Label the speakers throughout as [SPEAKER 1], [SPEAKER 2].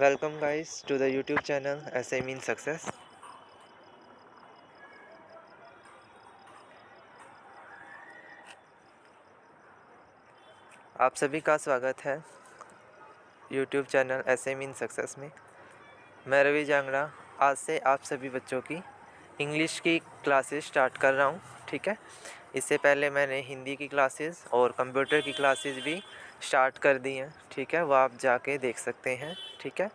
[SPEAKER 1] Welcome guys to the YouTube channel SI Mean Success। आप सभी का स्वागत है YouTube channel SI Mean success में। मैं रवि जांगड़ा आज से आप सभी बच्चों की इंग्लिश की क्लासेस स्टार्ट कर रहा हूँ। ठीक है, इससे पहले मैंने हिंदी की क्लासेस और कंप्यूटर की क्लासेस भी स्टार्ट कर दी हैं। ठीक है, वो आप जाके देख सकते हैं। ठीक है,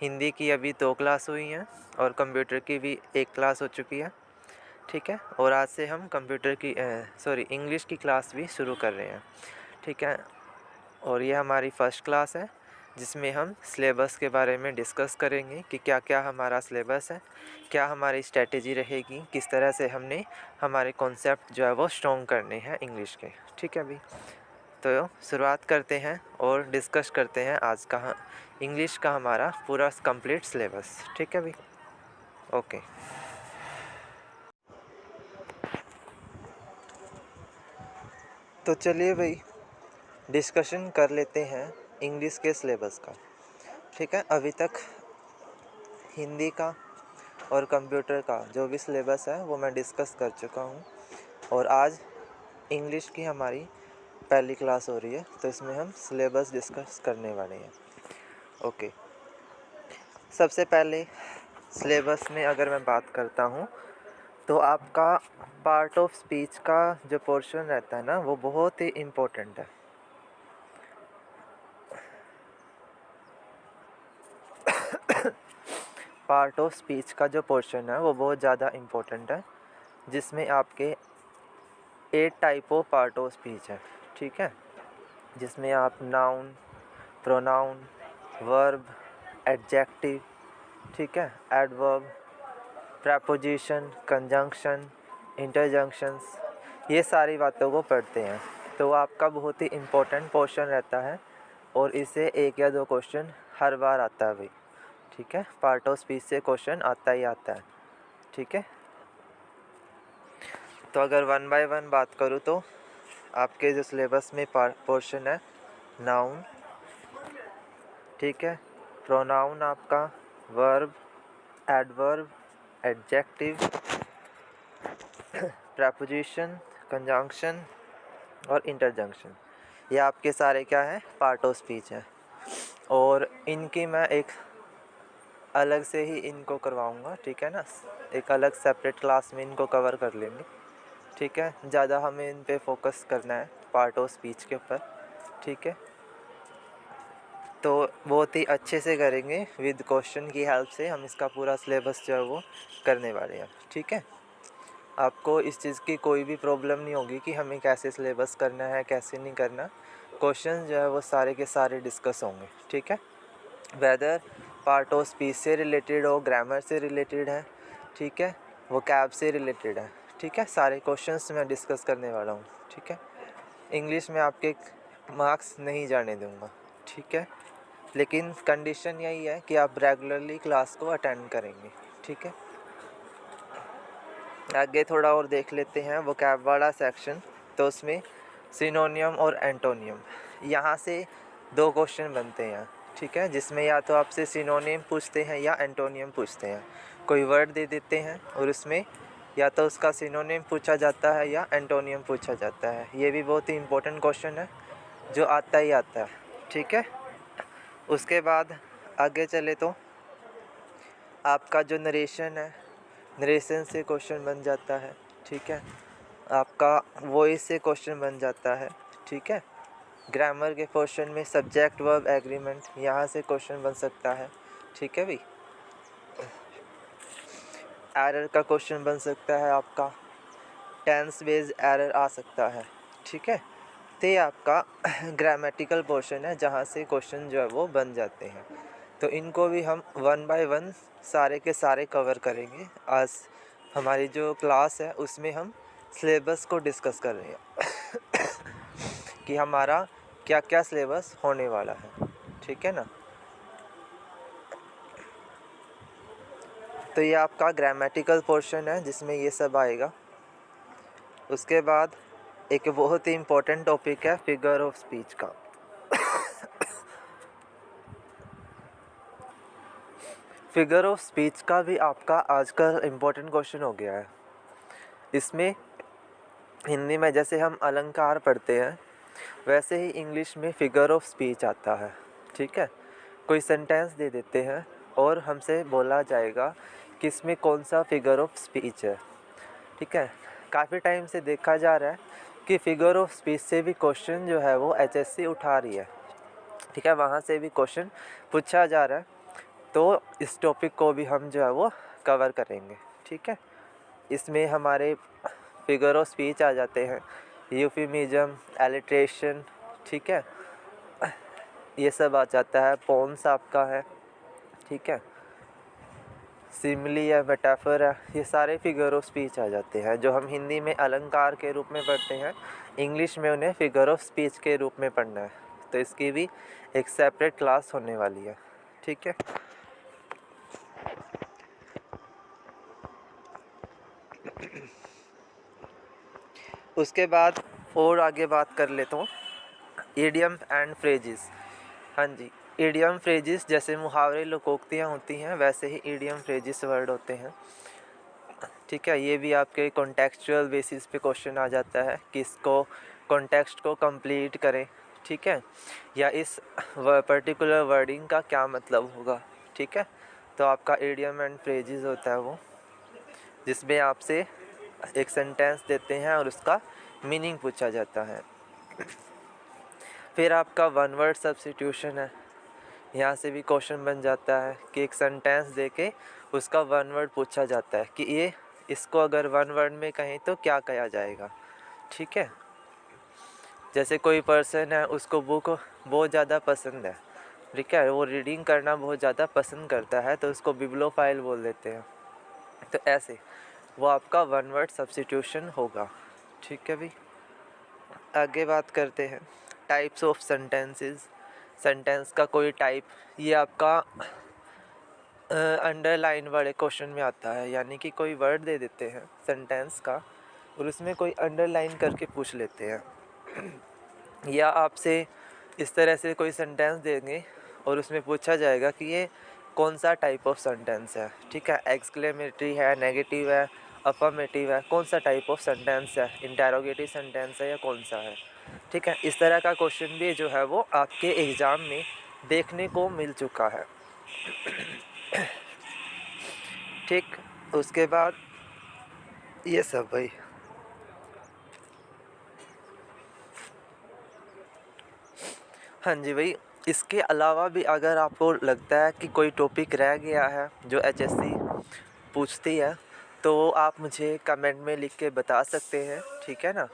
[SPEAKER 1] हिंदी की अभी 2 क्लास हुई हैं और कंप्यूटर की भी 1 क्लास हो चुकी है। ठीक है, और आज से हम कंप्यूटर की इंग्लिश की क्लास भी शुरू कर रहे हैं। ठीक है, और ये हमारी फर्स्ट क्लास है जिसमें हम सिलेबस के बारे में डिस्कस करेंगे कि क्या क्या हमारा सिलेबस है, क्या हमारी स्ट्रेटेजी रहेगी, किस तरह से हमने हमारे कॉन्सेप्ट जो है वो स्ट्रॉन्ग करने हैं इंग्लिश के। ठीक है अभी तो शुरुआत करते हैं और डिस्कस करते हैं आज का इंग्लिश का हमारा पूरा कंप्लीट सिलेबस। ठीक है अभी ओके। तो चलिए भाई डिस्कशन कर लेते हैं इंग्लिश के सिलेबस का। ठीक है, अभी तक हिंदी का और कंप्यूटर का जो भी सिलेबस है वो मैं डिस्कस कर चुका हूँ और आज इंग्लिश की हमारी पहली क्लास हो रही है, तो इसमें हम सिलेबस डिस्कस करने वाले हैं। ओके, सबसे पहले सिलेबस में अगर मैं बात करता हूँ तो आपका पार्ट ऑफ स्पीच का जो पोर्शन रहता है ना वो बहुत ही इम्पोर्टेंट है। पार्ट ऑफ स्पीच का जो पोर्शन है वो बहुत ज़्यादा इम्पोर्टेंट है, जिसमें आपके 8 type of part of speech है। ठीक है, जिसमें आप नाउन, प्रोनाउन, वर्ब, एडजेक्टिव, ठीक है, एडवर्ब, प्रेपोजिशन, कंजंक्शन, इंटरजंक्शंस, ये सारी बातों को पढ़ते हैं। तो आपका बहुत ही इम्पोर्टेंट पोर्शन रहता है और इससे 1 या 2 क्वेश्चन हर बार आता है भाई। ठीक है, पार्ट ऑफ स्पीच से क्वेश्चन आता ही आता है। ठीक है, तो अगर 1 बाय 1 बात करूँ तो आपके जो सिलेबस में पोर्शन है नाउन, ठीक है, प्रोनाउन आपका, verb, adverb, adjective, preposition, conjunction और इंटरजंक्शन, ये आपके सारे क्या हैं, पार्ट ऑफ स्पीच है। और इनकी मैं एक अलग से ही इनको करवाऊंगा। ठीक है ना, एक अलग सेपरेट क्लास में इनको कवर कर लेंगे। ठीक है, ज़्यादा हमें इन पे फोकस करना है पार्ट ऑफ स्पीच के ऊपर। ठीक है, तो बहुत ही अच्छे से करेंगे, विद क्वेश्चन की हेल्प से हम इसका पूरा सिलेबस जो है वो करने वाले हैं। ठीक है, आपको इस चीज़ की कोई भी प्रॉब्लम नहीं होगी कि हमें कैसे सिलेबस करना है कैसे नहीं करना। क्वेश्चन जो है वो सारे के सारे डिस्कस होंगे। ठीक है, वेदर पार्ट ऑफ स्पीच से रिलेटेड हो, ग्रामर से रिलेटेड है, ठीक है, वो कैब से रिलेटेड है। ठीक है, सारे क्वेश्चंस मैं डिस्कस करने वाला हूँ। ठीक है, इंग्लिश में आपके मार्क्स नहीं जाने दूँगा। ठीक है, लेकिन कंडीशन यही है कि आप रेगुलरली क्लास को अटेंड करेंगे। ठीक है, आगे थोड़ा और देख लेते हैं वो कैब वाला सेक्शन। तो उसमें सिनोनियम और एंटोनियम, यहाँ से 2 क्वेश्चन बनते हैं। ठीक है, जिसमें या तो आपसे सिनोनियम पूछते हैं या एंटोनियम पूछते हैं। कोई वर्ड दे देते हैं और उसमें या तो उसका सिनोनियम पूछा जाता है या एंटोनियम पूछा जाता है। ये भी बहुत ही इम्पोर्टेंट क्वेश्चन है जो आता ही आता है। ठीक है, उसके बाद आगे चले तो आपका जो नरेशन है, नरेशन से क्वेश्चन बन जाता है। ठीक है, आपका वॉइस से क्वेश्चन बन जाता है। ठीक है, ग्रामर के क्वेश्चन में सब्जेक्ट वर्ब एग्रीमेंट, यहाँ से क्वेश्चन बन सकता है। ठीक है भाई, एरर का क्वेश्चन बन सकता है आपका, टेंस बेस्ड एरर आ सकता है। ठीक है, तो ये आपका ग्रामेटिकल पोर्शन है जहाँ से क्वेश्चन जो है वो बन जाते हैं। तो इनको भी हम 1 बाय 1 सारे के सारे कवर करेंगे। आज हमारी जो क्लास है उसमें हम सिलेबस को डिस्कस कर रहे हैं कि हमारा क्या क्या सिलेबस होने वाला है। ठीक है ना, तो ये आपका ग्रामेटिकल पोर्शन है जिसमें ये सब आएगा। उसके बाद एक बहुत ही इम्पोर्टेंट टॉपिक है फिगर ऑफ स्पीच का। फिगर ऑफ स्पीच का भी आपका आजकल इम्पोर्टेंट क्वेश्चन हो गया है। इसमें हिंदी में जैसे हम अलंकार पढ़ते हैं वैसे ही इंग्लिश में फिगर ऑफ स्पीच आता है। ठीक है, कोई सेंटेंस दे देते हैं और हमसे बोला जाएगा कि इसमें कौन सा फिगर ऑफ स्पीच है। ठीक है, काफ़ी टाइम से देखा जा रहा है कि फिगर ऑफ स्पीच से भी क्वेश्चन जो है वो एचएससी उठा रही है। ठीक है, वहाँ से भी क्वेश्चन पूछा जा रहा है, तो इस टॉपिक को भी हम जो है वो कवर करेंगे। ठीक है, इसमें हमारे फिगर ऑफ स्पीच आ जाते हैं, यूफिमिज्म, एलिट्रेशन, ठीक है, ये सब आ जाता है। पोम्स आपका है, ठीक है, सिमिली है, मेटाफर है, ये सारे फिगर ऑफ स्पीच आ जाते हैं जो हम हिंदी में अलंकार के रूप में पढ़ते हैं, इंग्लिश में उन्हें फिगर ऑफ स्पीच के रूप में पढ़ना है। तो इसकी भी एक सेपरेट क्लास होने वाली है। ठीक है, उसके बाद और आगे बात कर लेता हूँ इडियम एंड फ्रेजेस। हाँ जी, इडियम फ्रेजेस जैसे मुहावरे लोकोक्तियाँ होती हैं वैसे ही इडियम फ्रेजेस वर्ड होते हैं। ठीक है, ये भी आपके कॉन्टेक्चुअल बेसिस पे क्वेश्चन आ जाता है कि इसको कॉन्टेक्स्ट को कंप्लीट करें। ठीक है, या इस पर्टिकुलर वर्डिंग का क्या मतलब होगा। ठीक है, तो आपका इडियम एंड फ्रेजेस होता है वो, जिसमें आपसे एक सेंटेंस देते हैं और उसका मीनिंग पूछा जाता है। फिर आपका वन वर्ड सब्स्टिट्यूशन है। यहाँ से भी क्वेश्चन बन जाता है कि एक सेंटेंस देके उसका वन वर्ड पूछा जाता है कि ये इसको अगर वन वर्ड में कहें तो क्या कहा जाएगा। ठीक है, जैसे कोई पर्सन है, उसको बुक बहुत ज़्यादा पसंद है, ठीक है, वो रीडिंग करना बहुत ज़्यादा पसंद करता है, तो उसको बिब्लोफाइल बोल देते हैं। तो ऐसे वो आपका वन वर्ड सब्स्टिट्यूशन होगा। ठीक है भाई, आगे बात करते हैं टाइप्स ऑफ सेंटेंसेस। सेंटेंस का कोई टाइप, ये आपका अंडरलाइन वाले क्वेश्चन में आता है, यानी कि कोई वर्ड दे देते हैं सेंटेंस का और उसमें कोई अंडरलाइन करके पूछ लेते हैं। या आपसे इस तरह से कोई सेंटेंस देंगे और उसमें पूछा जाएगा कि ये कौन सा टाइप ऑफ सेंटेंस है। ठीक है, एक्सक्लेमेटरी है, नेगेटिव है, अफर्मेटिव है, कौन सा टाइप ऑफ सेंटेंस है, इंटेरोगेटिव सेंटेंस है या कौन सा है। ठीक है, इस तरह का क्वेश्चन भी जो है वो आपके एग्ज़ाम में देखने को मिल चुका है। ठीक, उसके बाद ये सब भाई। हाँ जी भाई, इसके अलावा भी अगर आपको लगता है कि कोई टॉपिक रह गया है जो एचएससी पूछती है, तो आप मुझे कमेंट में लिख के बता सकते हैं। ठीक है ना,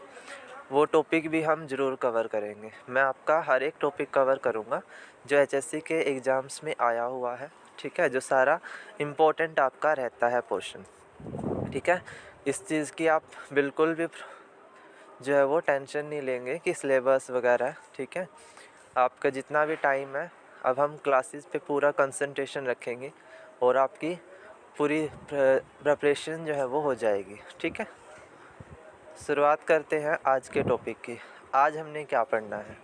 [SPEAKER 1] वो टॉपिक भी हम ज़रूर कवर करेंगे। मैं आपका हर एक टॉपिक कवर करूँगा जो एचएससी के एग्ज़ाम्स में आया हुआ है। ठीक है, जो सारा इम्पोर्टेंट आपका रहता है पोर्शन। ठीक है, इस चीज़ की आप बिल्कुल भी जो है वो टेंशन नहीं लेंगे कि सिलेबस वगैरह। ठीक है, आपका जितना भी टाइम है, अब हम क्लासेस पे पूरा कंसंट्रेशन रखेंगे और आपकी पूरी प्रिपरेशन जो है वो हो जाएगी। ठीक है, शुरुआत करते हैं आज के टॉपिक की। आज हमने क्या पढ़ना है।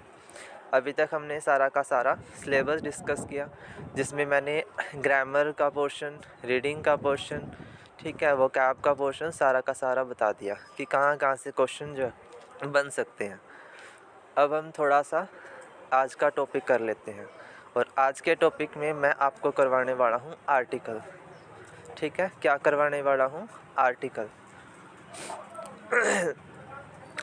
[SPEAKER 1] अभी तक हमने सारा का सारा सिलेबस डिस्कस किया, जिसमें मैंने ग्रामर का पोर्शन, रीडिंग का पोर्शन, ठीक है, वो कैब का पोर्शन सारा का सारा बता दिया कि कहाँ कहाँ से क्वेश्चन जो है बन सकते हैं। अब हम थोड़ा सा आज का टॉपिक कर लेते हैं, और आज के टॉपिक में मैं आपको करवाने वाला हूँ आर्टिकल। ठीक है, क्या करवाने वाला हूँ, आर्टिकल।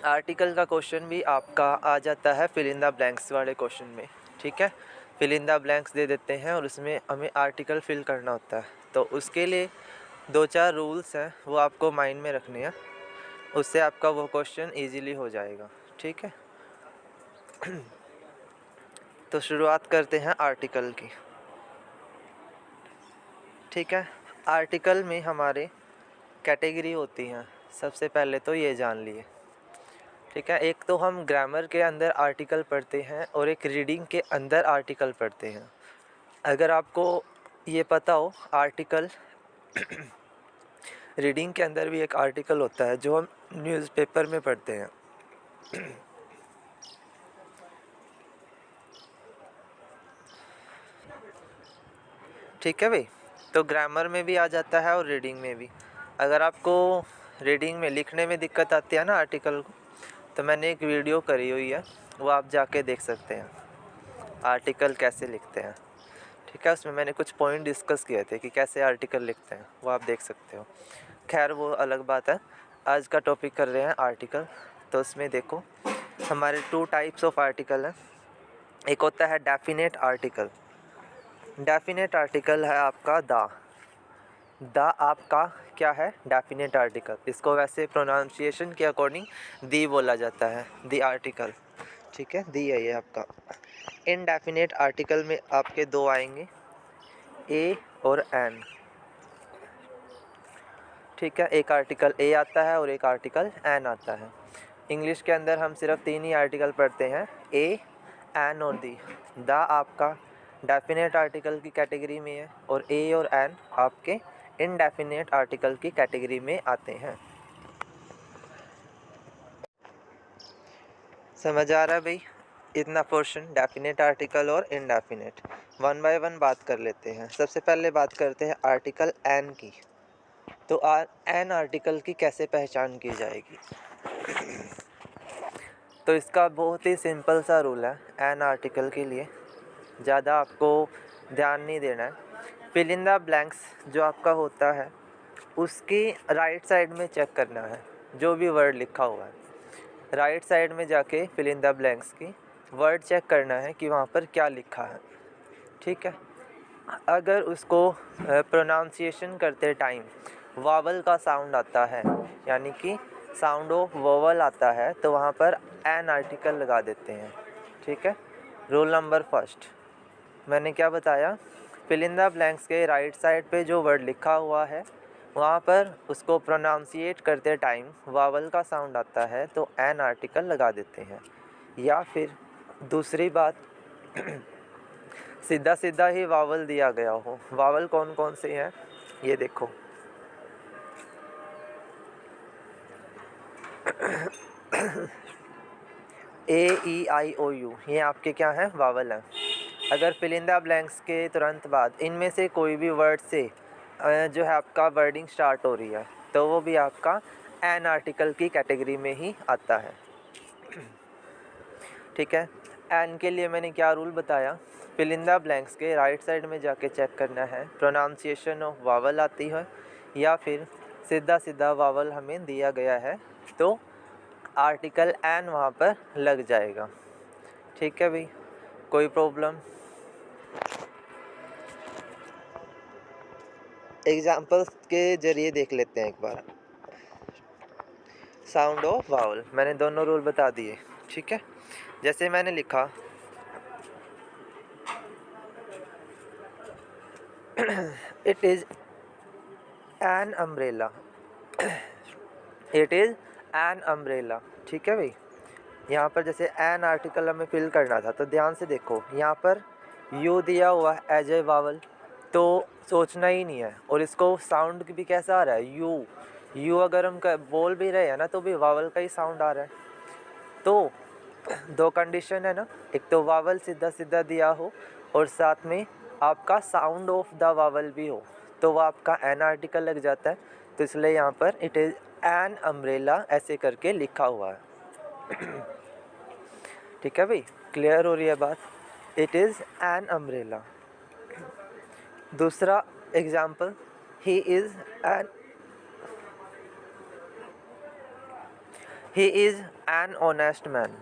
[SPEAKER 1] आर्टिकल का क्वेश्चन भी आपका आ जाता है फिल इन द ब्लैंक्स वाले क्वेश्चन में। ठीक है, फिल इन द ब्लैंक्स दे देते हैं और उसमें हमें आर्टिकल फिल करना होता है। तो उसके लिए 2-4 रूल्स हैं, वो आपको माइंड में रखने हैं, उससे आपका वो क्वेश्चन इजीली हो जाएगा। ठीक है, तो शुरुआत करते हैं आर्टिकल की। ठीक है, आर्टिकल में हमारे कैटेगरी होती हैं। सबसे पहले तो ये जान लिए। ठीक है, एक तो हम ग्रामर के अंदर आर्टिकल पढ़ते हैं और एक रीडिंग के अंदर आर्टिकल पढ़ते हैं। अगर आपको ये पता हो, आर्टिकल रीडिंग के अंदर भी एक आर्टिकल होता है जो हम न्यूज़पेपर में पढ़ते हैं। ठीक है भाई, तो ग्रामर में भी आ जाता है और रीडिंग में भी। अगर आपको रीडिंग में लिखने में दिक्कत आती है ना आर्टिकल को, तो मैंने एक वीडियो करी हुई है, वो आप जाके देख सकते हैं, आर्टिकल कैसे लिखते हैं। ठीक है, उसमें मैंने कुछ पॉइंट डिस्कस किए थे कि कैसे आर्टिकल लिखते हैं, वो आप देख सकते हो। खैर वो अलग बात है, आज का टॉपिक कर रहे हैं आर्टिकल। तो उसमें देखो हमारे 2 टाइप्स ऑफ आर्टिकल हैं। एक होता है डेफिनेट आर्टिकल। डेफिनेट आर्टिकल है आपका द आपका क्या है, डेफिनेट आर्टिकल। इसको वैसे प्रोनाउंसिएशन के अकॉर्डिंग दी बोला जाता है, दी आर्टिकल। ठीक है, दी है ये आपका। इनडेफिनेट आर्टिकल में आपके 2 आएंगे, ए और एन। ठीक है, एक आर्टिकल ए आता है और एक आर्टिकल एन आता है। इंग्लिश के अंदर हम सिर्फ 3 ही आर्टिकल पढ़ते हैं, ए, एन और दी। द आपका डेफिनेट आर्टिकल की कैटेगरी में है और ए और एन आपके इनडेफिनेट आर्टिकल की कैटेगरी में आते हैं। समझ आ रहा है भाई? इतना पोर्शन डेफिनेट आर्टिकल और इनडेफिनेट। वन बाय वन बात कर लेते हैं। सबसे पहले बात करते हैं आर्टिकल एन की। तो एन आर्टिकल की कैसे पहचान की जाएगी? तो इसका बहुत ही सिंपल सा रूल है एन आर्टिकल के लिए, ज़्यादा आपको ध्यान नहीं देना है। फिल इन द ब्लैंक्स जो आपका होता है उसकी राइट साइड में चेक करना है, जो भी वर्ड लिखा हुआ है राइट साइड में जाके फिल इन द ब्लैंक्स की वर्ड चेक करना है कि वहाँ पर क्या लिखा है। ठीक है, अगर उसको प्रोनाउंसिएशन करते टाइम वावल का साउंड आता है, यानी कि साउंड ऑफ वोवल आता है, तो वहाँ पर एन आर्टिकल लगा देते हैं। ठीक है, रूल नंबर फर्स्ट मैंने क्या बताया, फिल इन द ब्लैंक्स के राइट साइड पे जो वर्ड लिखा हुआ है वहाँ पर उसको प्रोनाउंसिएट करते टाइम वावल का साउंड आता है तो एन आर्टिकल लगा देते हैं। या फिर दूसरी बात, सीधा सीधा ही वावल दिया गया हो। वावल कौन कौन से हैं ये देखो, ए, ई, आई, ओ, यू, ये आपके क्या हैं, वावल हैं। अगर फिल इन द ब्लैंक्स के तुरंत बाद इनमें से कोई भी वर्ड से जो है आपका वर्डिंग स्टार्ट हो रही है तो वो भी आपका एन आर्टिकल की कैटेगरी में ही आता है। ठीक है, एन के लिए मैंने क्या रूल बताया, फिल इन द ब्लैंक्स के राइट साइड में जाके चेक करना है प्रोनाउंसिएशन ऑफ वावल आती है या फिर सीधा सीधा वावल हमें दिया गया है तो आर्टिकल एन वहाँ पर लग जाएगा। ठीक है भाई, कोई प्रॉब्लम? एग्जाम्पल्स के ज़रिए देख लेते हैं एक बार। साउंड ऑफ वावल मैंने दोनों रूल बता दिए। ठीक है, जैसे मैंने लिखा it is an umbrella, it is an umbrella. ठीक है भाई, यहाँ पर जैसे एन आर्टिकल हमें फिल करना था तो ध्यान से देखो, यहाँ पर यू दिया हुआ है एज ए वावल, तो सोचना ही नहीं है। और इसको साउंड भी कैसा आ रहा है, यू। यू अगर हम बोल भी रहे हैं ना तो भी वावल का ही साउंड आ रहा है। तो 2 कंडीशन है ना, एक तो वावल सीधा सीधा दिया हो और साथ में आपका साउंड ऑफ द वावल भी हो, तो वो आपका एन आर्टिकल लग जाता है। तो इसलिए यहाँ पर इट इज़ एन अम्ब्रेला ऐसे करके लिखा हुआ है। ठीक है भाई, क्लियर हो रही है बात? It is an umbrella. दूसरा example, he is an honest man.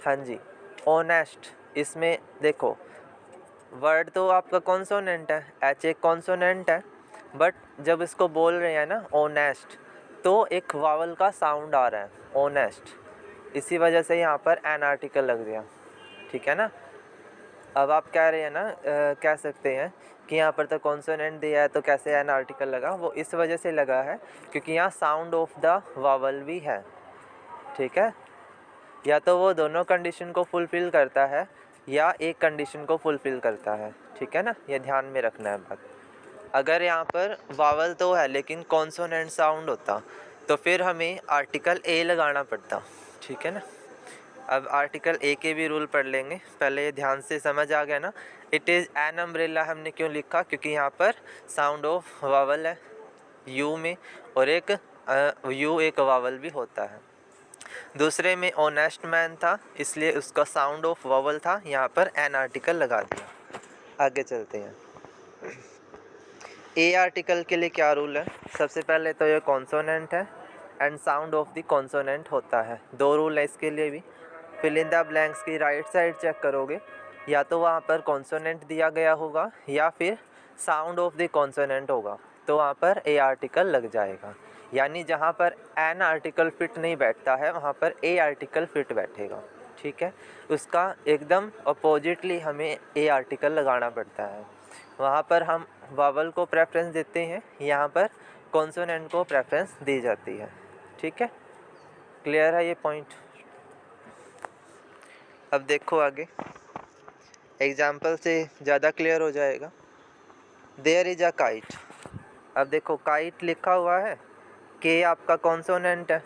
[SPEAKER 1] हाँ जी, ऑनेस्ट, इसमें देखो वर्ड तो आपका कॉन्सोनेंट है, एच एक कॉन्सोनेंट है, बट जब इसको बोल रहे हैं ना ऑनेस्ट तो एक वावल का साउंड आ रहा है, ऑनेस्ट। इसी वजह से यहाँ पर एन आर्टिकल लग गया। ठीक है ना, अब आप कह रहे हैं ना कह सकते हैं कि यहाँ पर तो कॉन्सोनेंट दिया है तो कैसे एन आर्टिकल लगा, वो इस वजह से लगा है क्योंकि यहाँ साउंड ऑफ द वावल भी है। ठीक है, या तो वो दोनों कंडीशन को फुलफ़िल करता है या एक कंडीशन को फुलफ़िल करता है। ठीक है ना, ये ध्यान में रखना है बात। अगर यहाँ पर वावल तो है लेकिन कॉन्सोनेंट साउंड होता तो फिर हमें आर्टिकल ए लगाना पड़ता। ठीक है ना, अब आर्टिकल ए के भी रूल पढ़ लेंगे, पहले ये ध्यान से समझ आ गया ना। इट इज़ एन अम्ब्रेला हमने क्यों लिखा, क्योंकि यहाँ पर साउंड ऑफ वावल है यू में, और एक यू एक वावल भी होता है। दूसरे में ऑनेस्ट मैन था, इसलिए उसका साउंड ऑफ वावल था, यहाँ पर एन आर्टिकल लगा दिया। आगे चलते हैं। ए आर्टिकल के लिए क्या रूल है, सबसे पहले तो ये कॉन्सोनेंट है and sound of the consonant होता है। दो रूल है इसके लिए भी। फिल इन द ब्लैंक्स की राइट साइड चेक करोगे, या तो वहाँ पर कॉन्सोनेंट दिया गया होगा या फिर साउंड ऑफ द कॉन्सोनेंट होगा, तो वहाँ पर ए आर्टिकल लग जाएगा। यानी जहाँ पर एन आर्टिकल फिट नहीं बैठता है वहाँ पर ए आर्टिकल फिट बैठेगा। ठीक है, उसका एकदम अपोजिटली हमें ए आर्टिकल लगाना पड़ता है। वहाँ पर हम वावल को प्रेफरेंस देते हैं, यहाँ पर कॉन्सोनेंट को प्रेफरेंस दी जाती है। ठीक है, क्लियर है ये पॉइंट। अब देखो आगे, एग्जाम्पल से ज़्यादा क्लियर हो जाएगा। There is a kite. अब देखो काइट लिखा हुआ है, के आपका कॉन्सोनेंट है,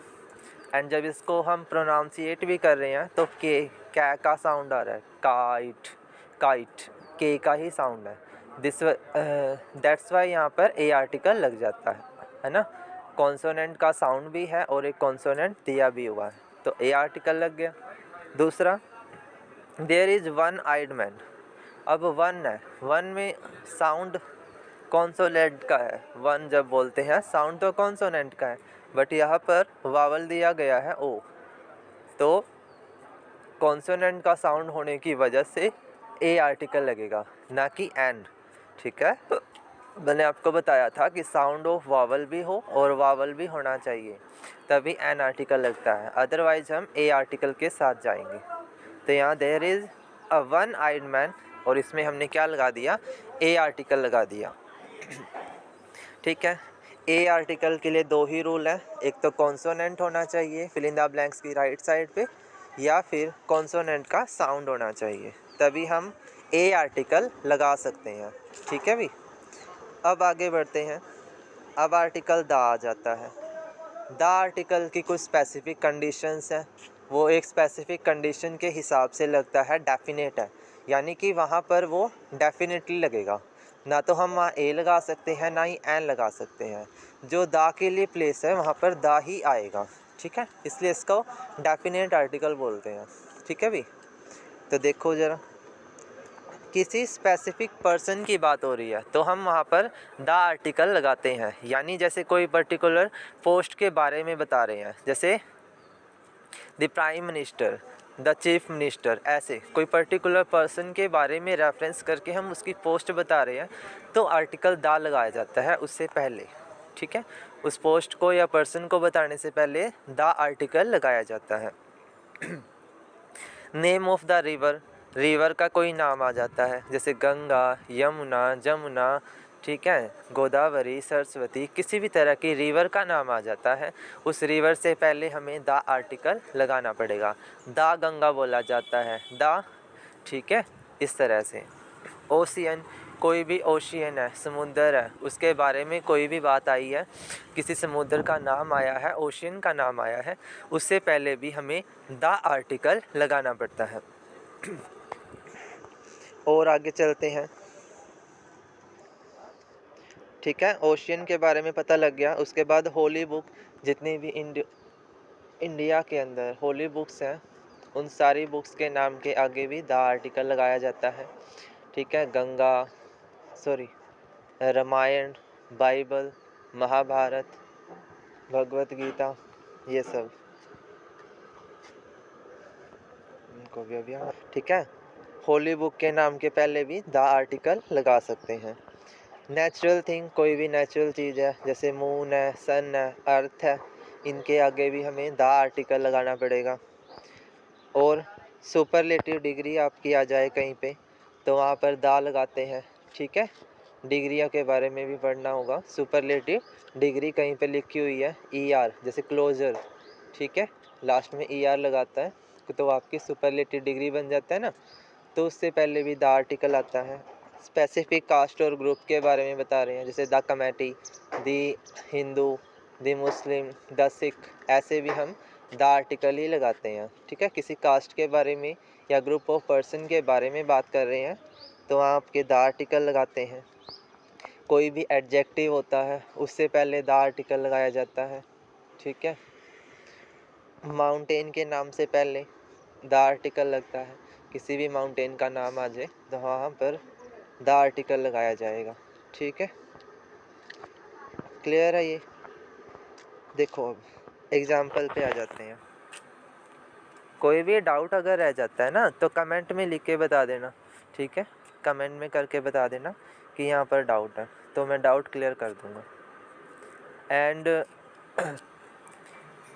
[SPEAKER 1] एंड जब इसको हम प्रोनाउंसिएट भी कर रहे हैं तो के कै का साउंड आ रहा है, काइट काइट के का ही साउंड है। दैट्स वाई यहाँ पर ए आर्टिकल लग जाता है ना। कॉन्सोनेंट का साउंड भी है और एक कॉन्सोनेंट दिया भी हुआ है, तो ए आर्टिकल लग गया। दूसरा, there is one eyed man. अब वन है, वन में साउंड कॉन्सोनेंट का है, वन जब बोलते हैं साउंड तो कॉन्सोनेंट का है, बट यहाँ पर वावल दिया गया है ओ, तो कॉन्सोनेंट का साउंड होने की वजह से ए आर्टिकल लगेगा, ना कि एन। ठीक है, मैंने आपको बताया था कि साउंड ऑफ वावल भी हो और वावल भी होना चाहिए, तभी एन आर्टिकल लगता है, अदरवाइज हम ए आर्टिकल के साथ जाएंगे। तो यहाँ there is a one eyed man, और इसमें हमने क्या लगा दिया, ए आर्टिकल लगा दिया। ठीक है, ए आर्टिकल के लिए दो ही रूल है, एक तो कॉन्सोनेंट होना चाहिए फिल इन द ब्लैंक्स की राइट साइड पे, या फिर कॉन्सोनेंट का साउंड होना चाहिए, तभी हम ए आर्टिकल लगा सकते हैं। ठीक है भी, अब आगे बढ़ते हैं। अब आर्टिकल द आ जाता है। द आर्टिकल की कुछ स्पेसिफिक कंडीशंस हैं, वो एक स्पेसिफिक कंडीशन के हिसाब से लगता है, डेफिनेट है, यानी कि वहाँ पर वो डेफिनेटली लगेगा, ना तो हम वहाँ ए लगा सकते हैं ना ही एन लगा सकते हैं। जो द के लिए प्लेस है वहाँ पर द ही आएगा। ठीक है, इसलिए इसको डेफिनेट आर्टिकल बोलते हैं। ठीक है भी, तो देखो ज़रा, किसी स्पेसिफिक पर्सन की बात हो रही है तो हम वहाँ पर द आर्टिकल लगाते हैं, यानी जैसे कोई पर्टिकुलर पोस्ट के बारे में बता रहे हैं, जैसे the prime minister, the chief minister, ऐसे कोई पर्टिकुलर पर्सन के बारे में रेफरेंस करके हम उसकी पोस्ट बता रहे हैं, तो आर्टिकल द लगाया जाता है उससे पहले। ठीक है, उस पोस्ट को या पर्सन को बताने से पहले द आर्टिकल लगाया जाता है। Name of the river, river का कोई नाम आ जाता है, जैसे गंगा, यमुना, जमुना, ठीक है, गोदावरी, सरस्वती, किसी भी तरह की रिवर का नाम आ जाता है, उस रिवर से पहले हमें द आर्टिकल लगाना पड़ेगा। द गंगा बोला जाता है, द, ठीक है, इस तरह से। ओशियन, कोई भी ओशियन है, समुद्र है, उसके बारे में कोई भी बात आई है, किसी समुद्र का नाम आया है, ओशियन का नाम आया है, उससे पहले भी हमें द आर्टिकल लगाना पड़ता है। और आगे चलते हैं। ठीक है, ओशियन के बारे में पता लग गया। उसके बाद होली बुक, जितनी भी इंडिया के अंदर होली बुक्स हैं, उन सारी बुक्स के नाम के आगे भी द आर्टिकल लगाया जाता है। ठीक है, रामायण, बाइबल, महाभारत, भगवत गीता, ये सब इनको भी अभी, ठीक है, होली बुक के नाम के पहले भी द आर्टिकल लगा सकते हैं। नेचुरल थिंग, कोई भी नेचुरल चीज़ है, जैसे मून है, सन है, अर्थ है, इनके आगे भी हमें द आर्टिकल लगाना पड़ेगा। और सुपरलेटिव डिग्री आपकी आ जाए कहीं पे तो वहाँ पर द लगाते हैं। ठीक है, डिग्रियों के बारे में भी पढ़ना होगा। सुपरलेटिव डिग्री कहीं पे लिखी हुई है ER, जैसे क्लोजर, ठीक है, लास्ट में ER लगाता है तो आपकी सुपरलेटिव डिग्री बन जाता है ना, तो उससे पहले भी द आर्टिकल आता है। स्पेसिफिक कास्ट और ग्रुप के बारे में बता रहे हैं, जैसे the committee, the Hindu, the Muslim, the Sikh, ऐसे भी हम द आर्टिकल ही लगाते हैं, ठीक है। किसी कास्ट के बारे में या ग्रुप ऑफ पर्सन के बारे में बात कर रहे हैं तो वहाँ आपके द आर्टिकल लगाते हैं। कोई भी एडजेक्टिव होता है उससे पहले द आर्टिकल लगाया जाता है, ठीक है। माउंटेन के नाम से पहले द आर्टिकल लगता है। किसी भी माउंटेन का नाम आ जाए तो वहाँ पर द आर्टिकल लगाया जाएगा, ठीक है। क्लियर है ये? देखो अब एग्जाम्पल पे आ जाते हैं। कोई भी डाउट अगर रह जाता है ना तो कमेंट में लिख के बता देना, ठीक है। कमेंट में करके बता देना कि यहाँ पर डाउट है, तो मैं डाउट क्लियर कर दूँगा। एंड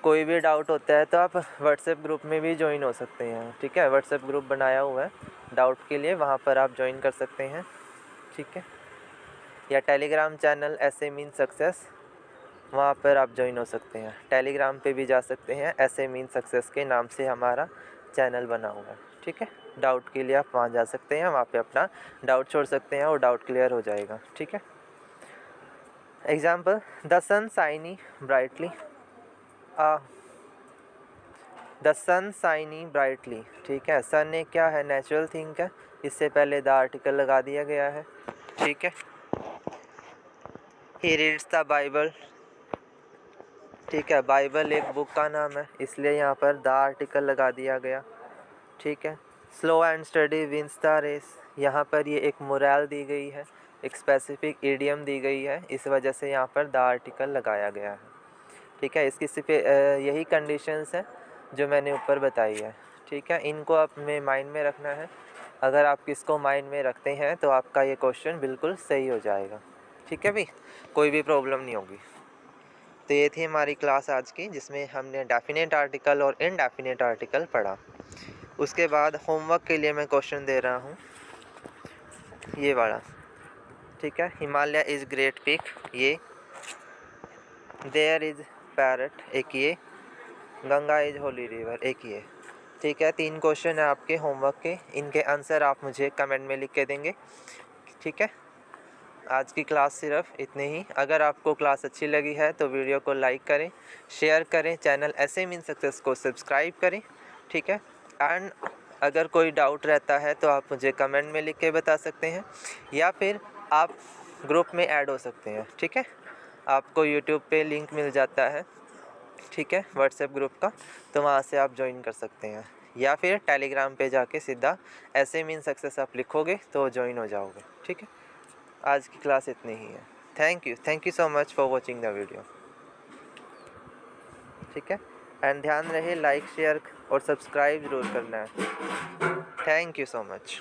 [SPEAKER 1] कोई भी डाउट होता है तो आप व्हाट्सएप ग्रुप में भी ज्वाइन हो सकते हैं, ठीक है। व्हाट्सएप ग्रुप बनाया हुआ है डाउट के लिए, वहाँ पर आप ज्वाइन कर सकते हैं, ठीक है। या टेलीग्राम चैनल ऐसे मीन सक्सेस, वहाँ पर आप ज्वाइन हो सकते हैं। टेलीग्राम पे भी जा सकते हैं, ऐसे मीन सक्सेस के नाम से हमारा चैनल बना हुआ है, ठीक है। डाउट के लिए आप वहाँ जा सकते हैं, वहाँ पे अपना डाउट छोड़ सकते हैं और डाउट क्लियर हो जाएगा, ठीक है। Example, the sun shiny brightly, the sun shiny brightly, ठीक है। सन एक क्या है, नेचुरल थिंग है, इससे पहले द आर्टिकल लगा दिया गया है, ठीक है। ही रीड्स द बाइबल, ठीक है। बाइबल एक बुक का नाम है, इसलिए यहाँ पर द आर्टिकल लगा दिया गया, ठीक है। Slow and study wins the race, यहाँ पर ये एक मोरल दी गई है, एक स्पेसिफिक इडियम दी गई है, इस वजह से यहाँ पर द आर्टिकल लगाया गया है, ठीक है। इसकी सिर्फ यही कंडीशंस हैं जो मैंने ऊपर बताई है, ठीक है। इनको अपने माइंड में रखना है। अगर आप इसको माइंड में रखते हैं तो आपका ये क्वेश्चन बिल्कुल सही हो जाएगा, ठीक है भाई, कोई भी प्रॉब्लम नहीं होगी। तो ये थी हमारी क्लास आज की, जिसमें हमने डेफिनेट आर्टिकल और इनडेफिनेट आर्टिकल पढ़ा। उसके बाद होमवर्क के लिए मैं क्वेश्चन दे रहा हूँ, ये वाला, ठीक है। हिमालय इज़ ग्रेट पीक, ये देयर इज़ पैरट, एक ये गंगा इज होली रिवर, एक ये, ठीक है। 3 क्वेश्चन है आपके होमवर्क के, इनके आंसर आप मुझे कमेंट में लिख के देंगे, ठीक है। आज की क्लास सिर्फ इतने ही। अगर आपको क्लास अच्छी लगी है तो वीडियो को लाइक करें, शेयर करें, चैनल ऐसे मीन सक्सेस को सब्सक्राइब करें, ठीक है। एंड अगर कोई डाउट रहता है तो आप मुझे कमेंट में लिख के बता सकते हैं, या फिर आप ग्रुप में ऐड हो सकते हैं, ठीक है। आपको यूट्यूब पे लिंक मिल जाता है, ठीक है, व्हाट्सएप ग्रुप का, तो वहाँ से आप ज्वाइन कर सकते हैं, या फिर टेलीग्राम पे जाके सीधा ऐसे मीन सक्सेस आप लिखोगे तो ज्वाइन हो जाओगे, ठीक है। आज की क्लास इतनी ही है। Thank you so much for watching the video, ठीक है। एंड ध्यान रहे लाइक शेयर और सब्सक्राइब ज़रूर करना है। Thank you so much.